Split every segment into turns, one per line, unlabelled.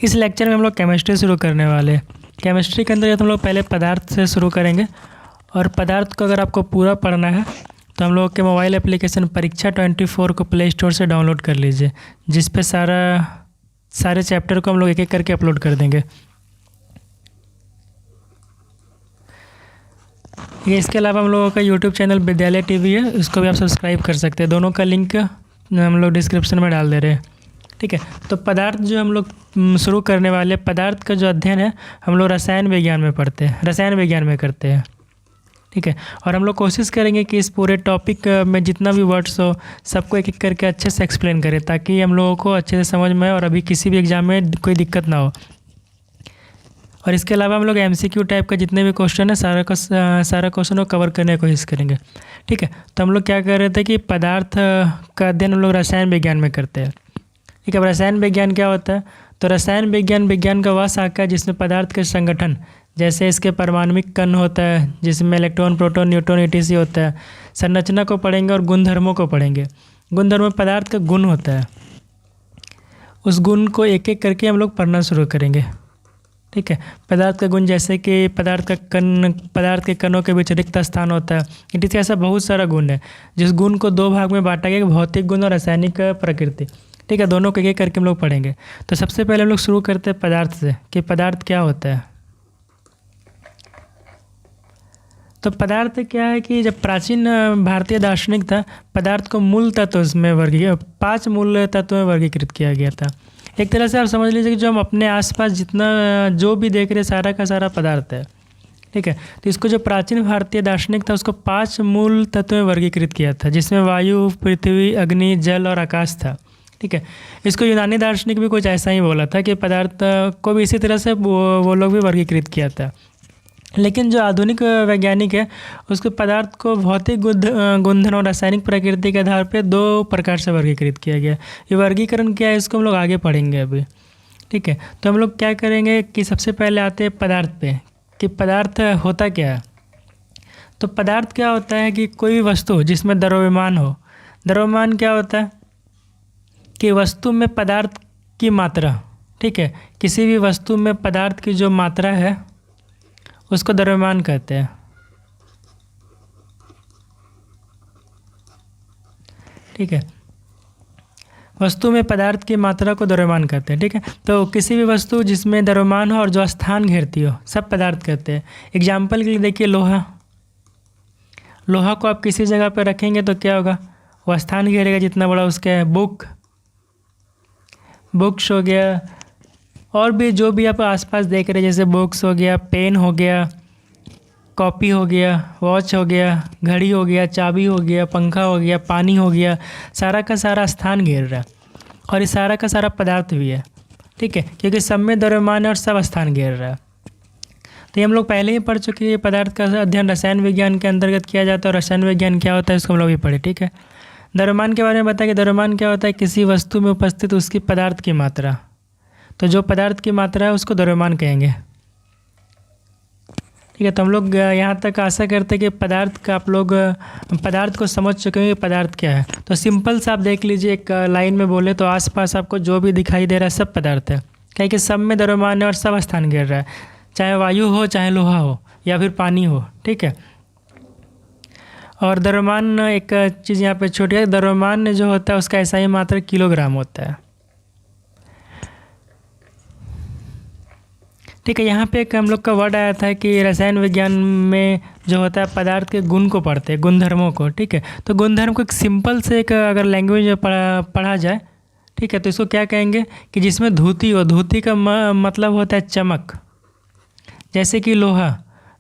इस लेक्चर में हम लोग केमिस्ट्री शुरू करने वाले हैं। केमिस्ट्री के अंदर हम लोग पहले पदार्थ से शुरू करेंगे और पदार्थ को अगर आपको पूरा पढ़ना है तो हम लोग के मोबाइल एप्लीकेशन परीक्षा 24 को प्ले स्टोर से डाउनलोड कर लीजिए, जिस पे सारे चैप्टर को हम लोग एक एक करके अपलोड कर देंगे। ये इसके अलावा हम लोगों का यूट्यूब चैनल विद्यालय टीवी है, उसको भी आप सब्सक्राइब कर सकते हैं। दोनों का लिंक हम लोग डिस्क्रिप्शन में डाल दे रहे हैं। ठीक है, तो पदार्थ जो हम लोग शुरू करने वाले, पदार्थ का जो अध्ययन है हम लोग रसायन विज्ञान में पढ़ते हैं, रसायन विज्ञान में करते हैं। ठीक है, और हम लोग कोशिश करेंगे कि इस पूरे टॉपिक में जितना भी वर्ड्स हो सबको एक एक करके अच्छे से एक्सप्लेन करें, ताकि हम लोगों को अच्छे से समझ में आए और अभी किसी भी एग्ज़ाम में कोई दिक्कत ना हो। और इसके अलावा हम लोग MCQ टाइप का जितने भी क्वेश्चन है सारा क्वेश्चन को कवर करने की कोशिश करेंगे। ठीक है, तो हम लोग क्या कर रहे थे कि पदार्थ का अध्ययन हम लोग रसायन विज्ञान में करते हैं। ठीक है, अब रसायन विज्ञान क्या होता है? तो रसायन विज्ञान का वह शाखा है जिसमें पदार्थ के संगठन, जैसे इसके परमाणुिक कण होता है जिसमें इलेक्ट्रॉन, प्रोटॉन, न्यूट्रॉन, ETC होता है, संरचना को पढ़ेंगे और गुणधर्मों को पढ़ेंगे। गुणधर्म पदार्थ का गुण होता है, उस गुण को एक एक करके हम लोग पढ़ना शुरू करेंगे। ठीक है, पदार्थ का गुण जैसे कि पदार्थ के कणों के बीच रिक्त स्थान होता है, ETC, ऐसा बहुत सारा गुण है जिस गुण को दो भाग में बांटा गया, भौतिक गुण और रासायनिक प्रकृति। ठीक है, दोनों को एक एक करके हम लोग पढ़ेंगे। तो सबसे पहले हम लोग शुरू करते हैं पदार्थ से कि पदार्थ क्या होता है। तो पदार्थ क्या है कि जब प्राचीन भारतीय दार्शनिक था, पदार्थ को मूल तत्व में 5 मूल तत्वों में वर्गीकृत किया गया था। एक तरह से आप समझ लीजिए कि जो हम अपने आसपास जितना जो भी देख रहे हैं सारा का सारा पदार्थ है। ठीक है, तो इसको जो प्राचीन भारतीय दार्शनिक था उसको 5 मूल तत्वों में वर्गीकृत किया था, जिसमें वायु, पृथ्वी, अग्नि, जल और आकाश था। ठीक है, इसको यूनानी दार्शनिक भी कुछ ऐसा ही बोला था कि पदार्थ को भी इसी तरह से वो लोग भी वर्गीकृत किया था। लेकिन जो आधुनिक वैज्ञानिक है उसको पदार्थ को भौतिक गुणधर्म और रासायनिक प्रकृति के आधार पर 2 प्रकार से वर्गीकृत किया गया। ये वर्गीकरण क्या है इसको हम लोग आगे पढ़ेंगे अभी। ठीक है, तो हम लोग क्या करेंगे कि सबसे पहले आते हैं पदार्थ पे कि पदार्थ होता क्या है। तो पदार्थ क्या होता है कि कोई भी वस्तु जिसमें द्रव्यमान हो। द्रव्यमान क्या होता है कि वस्तु में पदार्थ की मात्रा, ठीक है, किसी भी वस्तु में पदार्थ की जो मात्रा है उसको द्रव्यमान कहते हैं। ठीक है, वस्तु में पदार्थ की मात्रा को द्रव्यमान कहते हैं। ठीक है, तो किसी भी वस्तु जिसमें द्रव्यमान हो और जो स्थान घेरती हो सब पदार्थ कहते हैं। एग्जाम्पल के लिए देखिए लोहा को आप किसी जगह पर रखेंगे तो क्या होगा, वो स्थान घेरेगा जितना बड़ा उसका बुक्स हो गया, और भी जो भी आप आसपास देख रहे हैं जैसे बुक्स हो गया, पेन हो गया, कॉपी हो गया, वॉच हो गया, घड़ी हो गया, चाबी हो गया, पंखा हो गया, पानी हो गया, सारा का सारा स्थान घेर रहा है और ये सारा का सारा पदार्थ भी है। ठीक है, क्योंकि सब में द्रव्यमान है और सब स्थान घेर रहा है। तो ये हम लोग पहले ही पढ़ चुके हैं। पदार्थ का अध्ययन रसायन विज्ञान के अंतर्गत किया जाता है और रसायन विज्ञान क्या होता है इसको हम लोग भी पढ़े। ठीक है, द्रव्यमान के बारे में बताया कि द्रव्यमान क्या होता है, किसी वस्तु में उपस्थित उसकी पदार्थ की मात्रा। तो जो पदार्थ की मात्रा है उसको द्रव्यमान कहेंगे। ठीक है, तो हम लोग यहाँ तक आशा करते हैं कि आप लोग पदार्थ को समझ चुके हैं कि पदार्थ क्या है। तो सिंपल से आप देख लीजिए, एक लाइन में बोले तो आसपास आपको जो भी दिखाई दे रहा है सब पदार्थ है, क्या कि सब में द्रव्यमान है और सब स्थान घेर रहा है, चाहे वायु हो, चाहे लोहा हो या फिर पानी हो। ठीक है, और द्रव्यमान, एक चीज़ यहाँ पे छोटी है, द्रव्यमान जो होता है उसका ऐसा ही मात्रा किलोग्राम होता है। ठीक है, यहाँ पे एक हम लोग का वर्ड आया था कि रसायन विज्ञान में जो होता है पदार्थ के गुण को पढ़ते हैं, गुणधर्मों को। ठीक है, तो गुणधर्म को एक सिंपल से एक अगर लैंग्वेज में पढ़ा जाए, ठीक है, तो इसको क्या कहेंगे कि जिसमें धुती हो। धुती का मतलब होता है चमक। जैसे कि लोहा,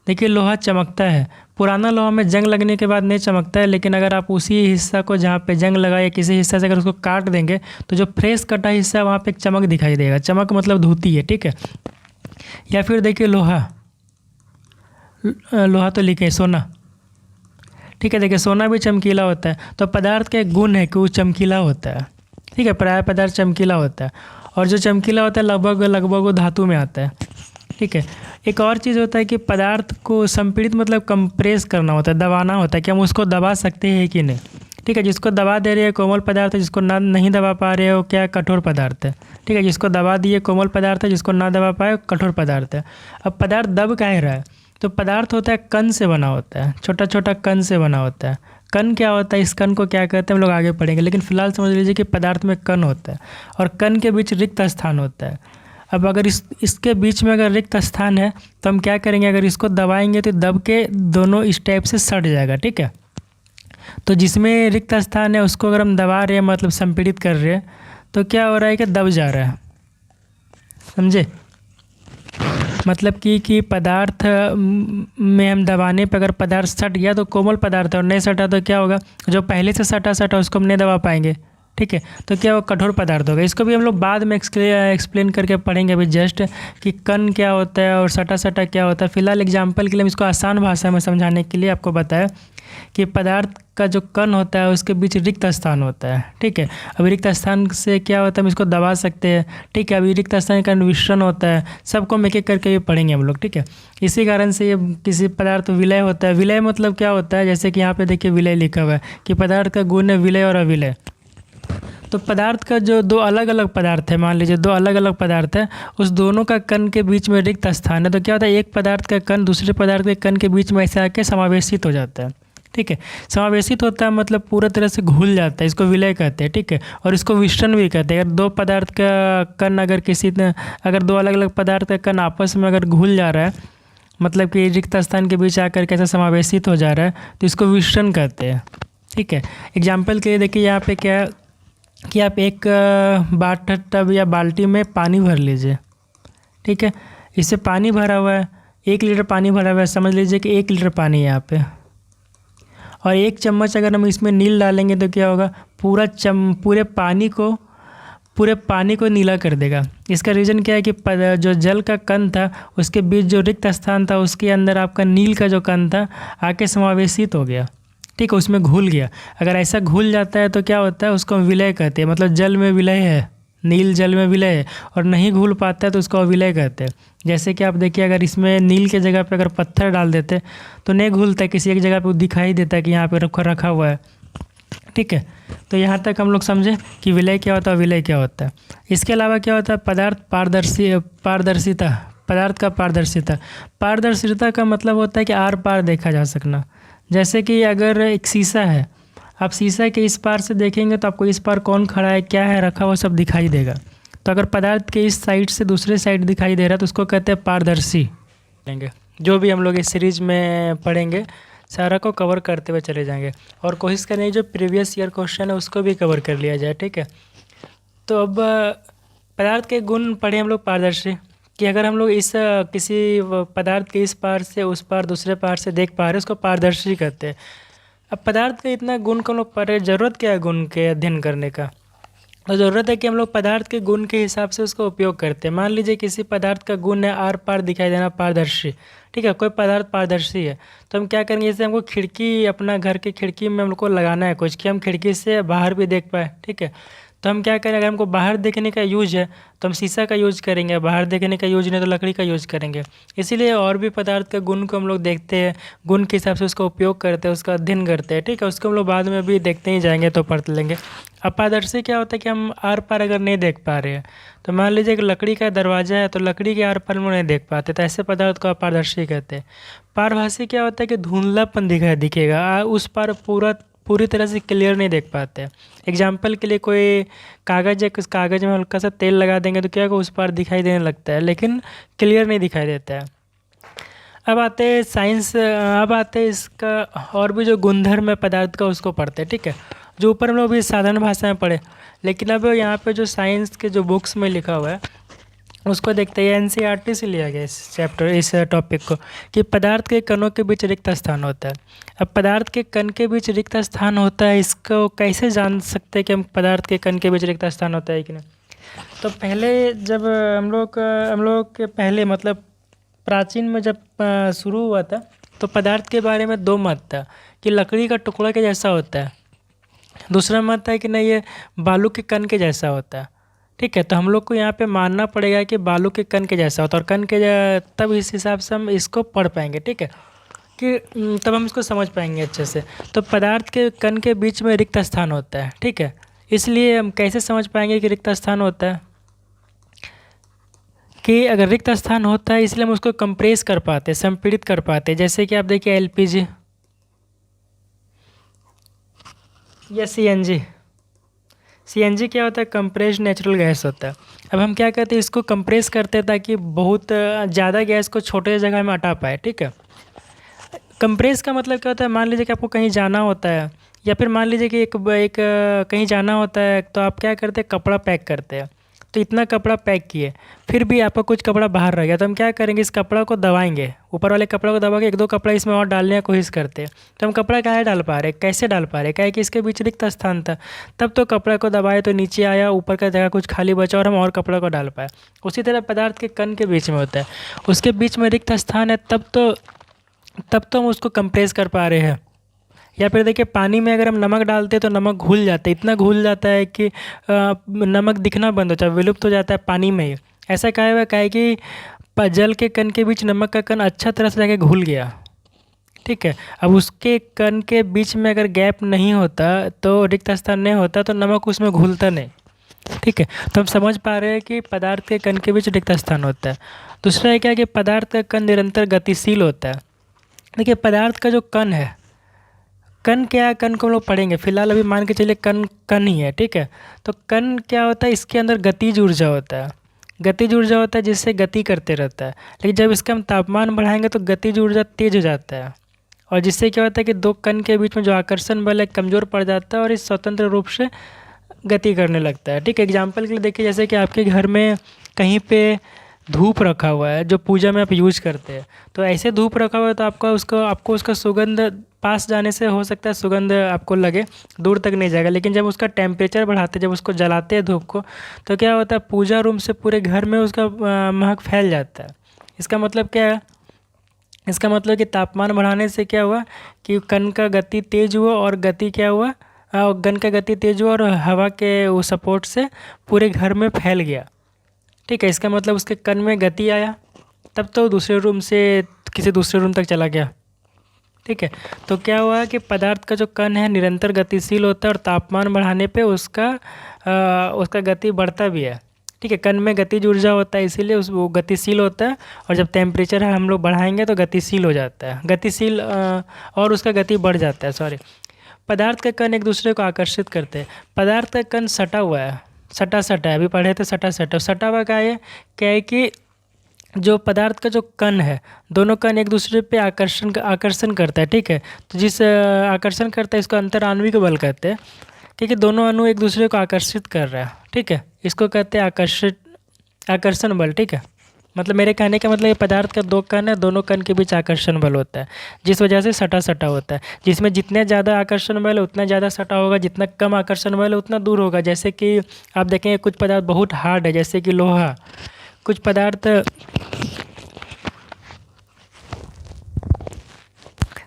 देखिए लोहा चमकता है। पुराना लोहा में जंग लगने के बाद नहीं चमकता है, लेकिन अगर आप उसी हिस्सा को जहाँ पे जंग लगा या किसी हिस्से से अगर उसको काट देंगे तो जो फ्रेश कटा हिस्सा है वहाँ पे एक चमक दिखाई देगा। चमक मतलब धुती है। ठीक है, या फिर देखिए लोहा तो लिखे सोना। ठीक है, देखिए सोना भी चमकीला होता है। तो पदार्थ का एक गुण है कि वो चमकीला होता है। ठीक है, प्राय पदार्थ चमकीला होता है और जो चमकीला होता है लगभग वो धातु में आता है। ठीक है, एक और चीज़ होता है कि पदार्थ को संपीड़ित मतलब कंप्रेस करना होता है, दबाना होता है कि हम उसको दबा सकते हैं कि नहीं। ठीक है। जिसको दबा दे रही है कोमल पदार्थ है, जिसको ना नहीं दबा पा रहे हो क्या कठोर पदार्थ है। ठीक है, जिसको दबा दिए कोमल पदार्थ है, जिसको ना दबा पाए कठोर पदार्थ है। अब पदार्थ दब काहे रहा है, तो पदार्थ होता है कण से बना होता है, छोटा छोटा कण से बना होता है। कण क्या होता है, इस कण को क्या कहते हैं हम लोग आगे पढ़ेंगे, लेकिन फिलहाल समझ लीजिए कि पदार्थ में कण होता है और कण के बीच रिक्त स्थान होता है। अब अगर इसके बीच में अगर रिक्त स्थान है तो हम क्या करेंगे, अगर इसको दबाएंगे तो दब के दोनों इस टाइप से सट जाएगा। ठीक है, तो जिसमें रिक्त स्थान है उसको अगर हम दबा रहे हैं मतलब संपीड़ित कर रहे हैं तो क्या हो रहा है कि दब जा रहा है। समझे, मतलब कि पदार्थ में हम दबाने पर अगर पदार्थ सट गया तो कोमल पदार्थ है, और नहीं सटा तो क्या होगा, जो पहले से सटा उसको हम नहीं दबा पाएंगे। ठीक है, तो क्या वो कठोर पदार्थ होगा। इसको भी हम लोग बाद में एक्सप्लेन करके पढ़ेंगे अभी जस्ट कि कण क्या होता है और सटा क्या होता है। फिलहाल एग्जाम्पल के लिए हम इसको आसान भाषा में समझाने के लिए आपको बताया कि पदार्थ का जो कण होता है उसके बीच रिक्त स्थान होता है। ठीक है, अभी रिक्त स्थान से क्या होता है हम इसको दबा सकते हैं। ठीक है, अभी रिक्त स्थान का मिश्रण होता है, सबको हम एक एक करके भी पढ़ेंगे हम लोग। ठीक है, इसी कारण से ये किसी पदार्थ विलय होता है। विलय मतलब क्या होता है, जैसे कि यहाँ पे देखिए विलय लिखा हुआ है कि पदार्थ का गुण है विलय और अविलय। तो पदार्थ का जो दो अलग अलग पदार्थ है, मान लीजिए दो अलग अलग पदार्थ है, उस दोनों का कण के बीच में रिक्त स्थान है, तो क्या होता है एक पदार्थ का कण दूसरे पदार्थ के कण के बीच में ऐसे आके समावेशित हो जाता है। ठीक है, समावेशित होता है मतलब पूरा तरह से घुल जाता है, इसको विलय कहते हैं। ठीक है, और इसको मिश्रण भी कहते हैं। अगर दो पदार्थ का कण अगर दो अलग अलग पदार्थ का कण आपस में अगर घुल जा रहा है, मतलब कि रिक्त स्थान के बीच आकर कैसे समावेशित हो जा रहा है, तो इसको मिश्रण कहते हैं। ठीक है, एग्जाम्पल के लिए देखिए यहाँ पे क्या है कि आप एक बाथ टब या बाल्टी में पानी भर लीजिए। ठीक है, इससे पानी भरा हुआ है, 1 लीटर पानी भरा हुआ है, समझ लीजिए कि 1 लीटर पानी है यहाँ पे, और 1 चम्मच अगर हम इसमें नील डालेंगे तो क्या होगा, पूरे पानी को नीला कर देगा। इसका रीज़न क्या है कि जो जल का कण था उसके बीच जो रिक्त स्थान था उसके अंदर आपका नील का जो कण था आके समावेशित हो गया। ठीक है, उसमें घुल गया। अगर ऐसा घुल जाता है तो क्या होता है, उसको विलय कहते हैं, मतलब जल में विलय है, नील जल में विलय है, और नहीं घुल पाता है तो उसको अविलय कहते हैं। जैसे कि आप देखिए अगर इसमें नील के जगह पे अगर पत्थर डाल देते तो नहीं घुलता, किसी एक जगह पे दिखाई देता है कि यहाँ पे रखा हुआ है। ठीक है, तो यहाँ तक हम लोग समझे कि विलय क्या होता है, विलय क्या होता है। इसके अलावा क्या होता है, पारदर्शिता, पदार्थ का पारदर्शिता का मतलब होता है कि आर पार देखा जा सकना। जैसे कि अगर एक शीशा है, आप शीशा के इस पार से देखेंगे तो आपको इस पार कौन खड़ा है, क्या है रखा हुआ, सब दिखाई देगा। तो अगर पदार्थ के इस साइड से दूसरे साइड दिखाई दे रहा है तो उसको कहते हैं पारदर्शी। जो भी हम लोग इस सीरीज में पढ़ेंगे सारा को कवर करते हुए चले जाएंगे, और कोशिश करेंगे जो प्रीवियस ईयर क्वेश्चन है उसको भी कवर कर लिया जाए। ठीक है, तो अब पदार्थ के गुण पढ़े हम लोग पारदर्शी, कि अगर हम लोग इस किसी पदार्थ के इस पार से उस पार दूसरे पार से देख पा रहे हैं उसको पारदर्शी कहते हैं। अब पदार्थ के इतना गुण को हम लोग पढ़ रहे, ज़रूरत क्या है गुण के अध्ययन करने का, तो ज़रूरत है कि हम लोग पदार्थ के गुण के हिसाब से उसका उपयोग करते हैं। मान लीजिए किसी पदार्थ का गुण है आर पार दिखाई देना, पारदर्शी। ठीक है, कोई पदार्थ पारदर्शी है तो हम क्या करेंगे, जैसे हमको खिड़की, अपना घर की खिड़की में हमको लगाना है कुछ कि हम खिड़की से बाहर भी देख पाए। ठीक है, तो हम क्या करें, अगर हमको बाहर देखने का यूज है तो हम शीशा का यूज करेंगे, बाहर देखने का यूज नहीं तो लकड़ी का यूज करेंगे। इसीलिए और भी पदार्थ के गुण को हम लोग देखते हैं, गुण के हिसाब से उसका उपयोग करते हैं, उसका अध्ययन करते हैं। ठीक है, उसको हम लोग बाद में भी देखते ही जाएंगे तो पढ़ लेंगे। अब पारदर्शी क्या होता है कि हम आर पार अगर नहीं देख पा रहे हैं, तो मान लीजिए कि लकड़ी का दरवाज़ा है तो लकड़ी के आर पार हम लोग नहीं देख पाते, तो ऐसे पदार्थ को पारदर्शी कहते हैं। पारभासी क्या होता है कि धुंधलापन दिखेगा, उस पार पूरी तरह से क्लियर नहीं देख पाते। एग्जाम्पल के लिए कोई कागज़ है, उस कागज़ में हल्का सा तेल लगा देंगे तो क्या होगा, उस पार दिखाई देने लगता है लेकिन क्लियर नहीं दिखाई देता है। अब आते हैं साइंस, अब आते हैं इसका और भी जो गुणधर्म है पदार्थ का उसको पढ़ते हैं। ठीक है, जो ऊपर हम लोग भी साधारण भाषा में पढ़े, लेकिन अब यहाँ पे जो साइंस के जो बुक्स में लिखा हुआ है उसको देखते हैं। एनसीईआरटी से लिया गया इस टॉपिक को, कि पदार्थ के कणों के बीच रिक्त स्थान होता है। अब पदार्थ के कण के बीच रिक्त स्थान होता है, इसको कैसे जान सकते हैं कि हम पदार्थ के कण के बीच रिक्त स्थान होता है कि नहीं। तो पहले जब हम लोग के पहले मतलब प्राचीन में जब शुरू हुआ था तो पदार्थ के बारे में 2 मत था, कि लकड़ी का टुकड़ा के जैसा होता है, दूसरा मत है कि नहीं ये बालू के कण के जैसा होता है। ठीक है, तो हम लोग को यहाँ पे मानना पड़ेगा कि बालू के कण के जैसा होता है, और कण के तब इस हिसाब से हम इसको पढ़ पाएंगे। ठीक है, कि तब हम इसको समझ पाएंगे अच्छे से। तो पदार्थ के कण के बीच में रिक्त स्थान होता है, ठीक है। इसलिए हम कैसे समझ पाएंगे कि रिक्त स्थान होता है, कि अगर रिक्त स्थान होता है इसलिए हम उसको कंप्रेस कर पाते हैं, संपीड़ित कर पाते हैं। जैसे कि आप देखिए एलपीजी या सीएनजी। सीएनजी क्या होता है, कंप्रेस्ड नेचुरल गैस होता है। अब हम क्या करते हैं, इसको कंप्रेस करते हैं ताकि बहुत ज़्यादा गैस को छोटे जगह में हटा पाए, ठीक है। कंप्रेस का मतलब क्या होता है, मान लीजिए कि आपको कहीं जाना होता है, या फिर मान लीजिए कि कहीं जाना होता है, तो आप क्या करते हैं, कपड़ा पैक करते हैं। तो इतना कपड़ा पैक किए, फिर भी आपका कुछ कपड़ा बाहर रह गया, तो हम क्या करेंगे, इस कपड़ा को दबाएंगे, ऊपर वाले कपड़ा को दबा के एक दो कपड़ा इसमें और डालने की कोशिश करते हैं। तो हम कपड़ा काहे डाल पा रहे, कैसे डाल पा रहे, क्या है कि इसके बीच रिक्त स्थान था, तब तो कपड़ा को दबाए तो नीचे आया, ऊपर का जगह कुछ खाली बचा और हम और कपड़ा को डाल पाए। उसी तरह पदार्थ के कण के बीच में होता है, उसके बीच में रिक्त स्थान है, तब तो हम उसको कंप्रेस कर पा रहे हैं। या फिर देखिए पानी में अगर हम नमक डालते हैं तो नमक घुल जाता है, इतना घुल जाता है कि नमक दिखना बंद हो जाता है, विलुप्त हो जाता है पानी में ही। ऐसा क्या हुआ, क्या है कि जल के कण के बीच नमक का कण अच्छा तरह से जाके घुल गया, ठीक है। अब उसके कण के बीच में अगर गैप नहीं होता, तो रिक्त स्थान नहीं होता, तो नमक उसमें घुलता नहीं, ठीक है। तो हम समझ पा रहे हैं कि पदार्थ के कण के बीच रिक्त स्थान होता है। दूसरा है क्या कि पदार्थ का कण निरंतर गतिशील होता है। देखिए पदार्थ का जो कण है, कण क्या है, कण को हम लोग पढ़ेंगे, फिलहाल अभी मान के चलिए कण कण ही है, ठीक है। तो कण क्या होता है, इसके अंदर गतिज ऊर्जा होता है, गतिज ऊर्जा होता है जिससे गति करते रहता है। लेकिन जब इसका हम तापमान बढ़ाएंगे तो गतिज ऊर्जा तेज हो जाता है, और जिससे क्या होता है कि दो कण के बीच में जो आकर्षण बल है कमज़ोर पड़ जाता है और इस स्वतंत्र रूप से गति करने लगता है, ठीक है। एग्जाम्पल के लिए देखिए, जैसे कि आपके घर में कहीं पे धूप रखा हुआ है जो पूजा में आप यूज करते हैं, तो ऐसे धूप रखा हुआ है तो आपको उसका सुगंध पास जाने से हो सकता है सुगंध आपको लगे, दूर तक नहीं जाएगा। लेकिन जब उसका टेम्परेचर बढ़ाते हैं, जब उसको जलाते हैं धूप को, तो क्या होता है, पूजा रूम से पूरे घर में उसका महक फैल जाता है। इसका मतलब क्या है, इसका मतलब कि तापमान बढ़ाने से क्या हुआ कि कण का गति तेज हुआ, और गति क्या हुआ, कण का गति तेज हुआ और हवा के वो सपोर्ट से पूरे घर में फैल गया, ठीक है। इसका मतलब उसके कण में गति आया, तब तो दूसरे रूम से किसी दूसरे रूम तक चला गया, ठीक है। तो क्या हुआ कि पदार्थ का जो कण है निरंतर गतिशील होता है, और तापमान बढ़ाने पे उसका गति बढ़ता भी है, ठीक है। कण में गतिज ऊर्जा होता है इसीलिए वो गतिशील होता है, और जब टेम्परेचर हम लोग बढ़ाएंगे तो गतिशील हो जाता है, गतिशील और उसका गति बढ़ जाता है, सॉरी। पदार्थ के कण एक दूसरे को आकर्षित करते हैं। पदार्थ का कण सटा हुआ है, सटा सटा है, अभी पढ़े थे सटा हुआ क्या है कि जो पदार्थ का जो कण है, दोनों कण एक दूसरे पे आकर्षण करता है, ठीक है। तो जिस आकर्षण करता है इसको अंतराण्विक बल कहते हैं, क्योंकि दोनों अणु एक दूसरे को आकर्षित कर रहा है, ठीक है। इसको कहते हैं आकर्षण बल, ठीक है। मतलब मेरे कहने का मतलब ये पदार्थ का दो कण है, दोनों कण के बीच आकर्षण बल होता है, जिस वजह से सटा होता है। जिसमें जितने ज़्यादा आकर्षण बल है उतना ज़्यादा सटा होगा, जितना कम आकर्षण बल है उतना दूर होगा। जैसे कि आप देखेंगे कुछ पदार्थ बहुत हार्ड है, जैसे कि लोहा, कुछ पदार्थ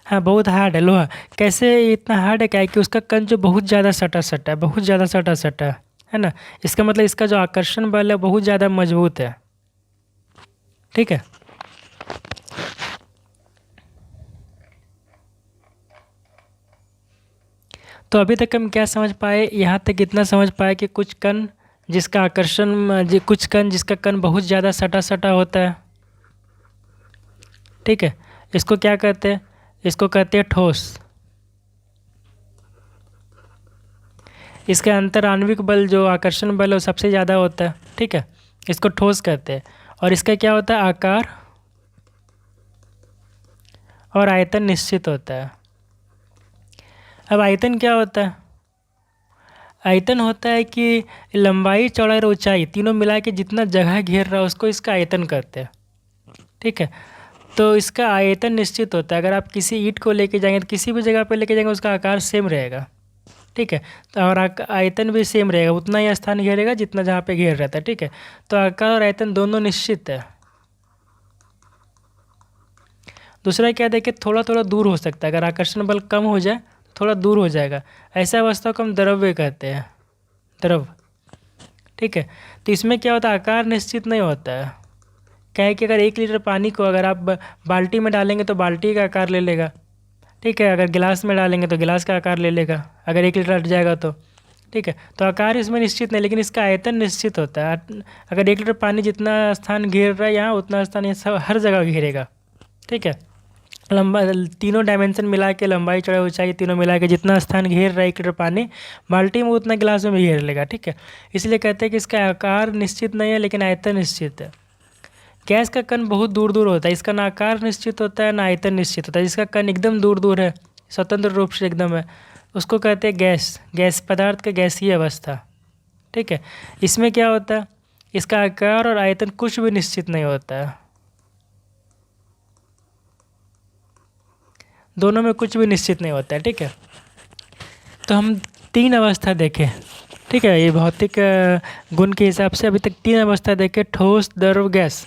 हाँ बहुत हार्ड है लोहा। कैसे इतना हार्ड है, क्या है कि उसका कण जो बहुत ज़्यादा सटा है, बहुत ज़्यादा सटा है ना। इसका मतलब इसका जो आकर्षण बल है बहुत ज़्यादा मजबूत है, ठीक है। तो अभी तक हम क्या समझ पाए, यहाँ तक इतना समझ पाए कि कुछ कण जिसका कण बहुत ज़्यादा सटा होता है, ठीक है। इसको क्या कहते हैं, इसको कहते हैं ठोस। इसके अंतराण्विक बल जो आकर्षण बल है वो सबसे ज़्यादा होता है, ठीक है। इसको ठोस कहते हैं। और इसका क्या होता है, आकार और आयतन निश्चित होता है। अब आयतन क्या होता है, आयतन होता है कि लंबाई चौड़ाई और ऊंचाई तीनों मिला के जितना जगह घेर रहा है उसको इसका आयतन कहते हैं, ठीक है। तो इसका आयतन निश्चित होता है। अगर आप किसी ईंट को लेके जाएंगे तो किसी भी जगह पे लेके जाएंगे उसका आकार सेम रहेगा, ठीक है। तो और आयतन भी सेम रहेगा, उतना ही स्थान घेरेगा जितना जहाँ पे घेर रहता है, ठीक है। तो आकार और आयतन दोनों निश्चित है। दूसरा क्या देखिए, थोड़ा थोड़ा दूर हो सकता है, अगर आकर्षण बल कम हो जाए थोड़ा दूर हो जाएगा, ऐसा अवस्था को हम द्रव्य कहते हैं, द्रव, ठीक है। तो इसमें क्या होता है, आकार निश्चित नहीं होता है, क्या है कि अगर 1 लीटर पानी को अगर आप बाल्टी में डालेंगे तो बाल्टी का आकार ले लेगा, ठीक है। अगर गिलास में डालेंगे तो गिलास का आकार ले लेगा, अगर 1 लीटर हट जाएगा तो, ठीक है। तो आकार इसमें निश्चित नहीं, लेकिन इसका आयतन निश्चित होता है। अगर 1 लीटर पानी जितना स्थान घेर रहा है यहाँ, उतना स्थान ये सब हर जगह घेरेगा, ठीक है। लंबा तीनों डायमेंशन मिला के, लंबाई चौड़ाई ऊंचाई तीनों मिला के जितना स्थान घेर रहा है 1 लीटर पानी बाल्टी में, उतना गिलास में भी घेर लेगा, ठीक है। इसलिए कहते हैं कि इसका आकार निश्चित नहीं है लेकिन आयतन निश्चित है। गैस का कण बहुत दूर दूर होता है, इसका ना आकार निश्चित होता है ना आयतन निश्चित होता है। जिसका कण एकदम दूर दूर है, स्वतंत्र रूप से एकदम है, उसको कहते हैं गैस। गैस पदार्थ का गैसीय अवस्था, ठीक है। इसमें क्या होता है, इसका आकार और आयतन कुछ भी निश्चित नहीं होता है, दोनों में कुछ भी निश्चित नहीं होता है, ठीक है। तो हम 3 अवस्था देखें, ठीक है। ये भौतिक गुण के हिसाब से अभी तक 3 अवस्था देखें, ठोस, द्रव, गैस,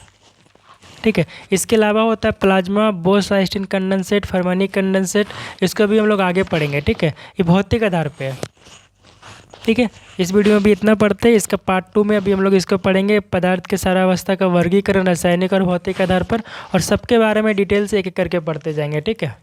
ठीक है। इसके अलावा होता है plasma, Bose-Einstein condensate, Fermi condensate, इसको भी हम लोग आगे पढ़ेंगे, ठीक है। ये भौतिक आधार पे है, ठीक है। इस वीडियो में भी इतना पढ़ते हैं, इसका पार्ट 2 में अभी हम लोग इसको पढ़ेंगे, पदार्थ के सारा अवस्था का वर्गीकरण रासायनिक और भौतिक आधार पर, और सबके बारे में डिटेल से एक एक करके पढ़ते जाएंगे, ठीक है।